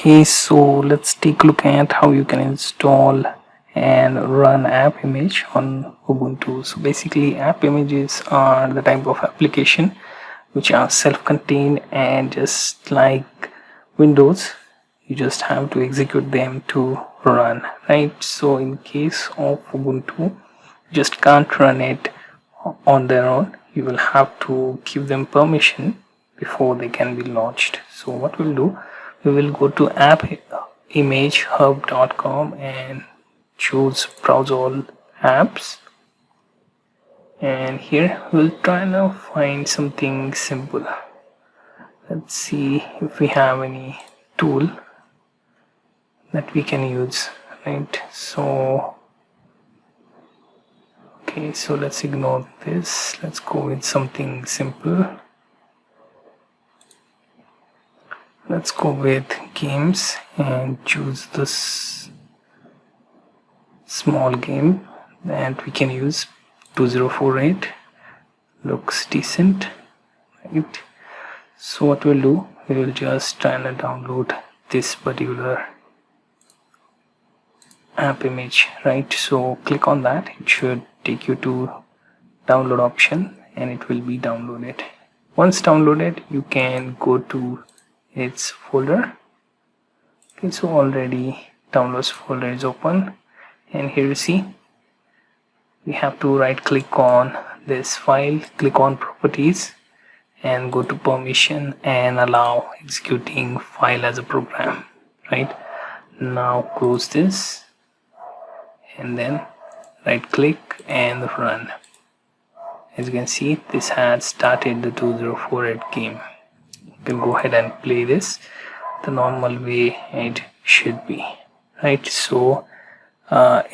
Okay, so let's take a look at how you can install and run AppImage on Ubuntu. So basically, AppImages are the type of application which are self-contained, and just like Windows, you just have to execute them to run, right? So in case of Ubuntu, you just can't run it on their own. You will have to give them permission before they can be launched. So what we'll do, we will go to appimagehub.com and choose browse all apps, and here we'll try now find something simple. Let's see if we have any tool that we can use, right? So okay, so let's ignore this. Let's go with something simple. Let's go with games and choose this small game that we can use. 2048 looks decent, right? So what we'll do, we will just try and download this particular AppImage, right? So click on that, it should take you to download option and it will be downloaded. Once downloaded, you can go to its folder. Okay, so already downloads folder is open, and here you see we have to right click on this file, click on properties and go to permission and allow executing file as a program, right? Now close this and then right click and run. As you can see, this has started the 2048 game. You can go ahead and play this the normal way it should be, right? So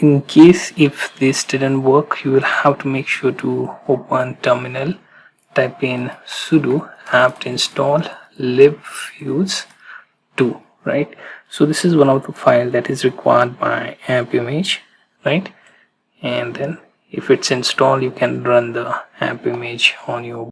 in case if this didn't work, you will have to make sure to open terminal, type in sudo apt install libfuse2, right? So this is one of the file that is required by AppImage, right? And then if it's installed, you can run the AppImage on your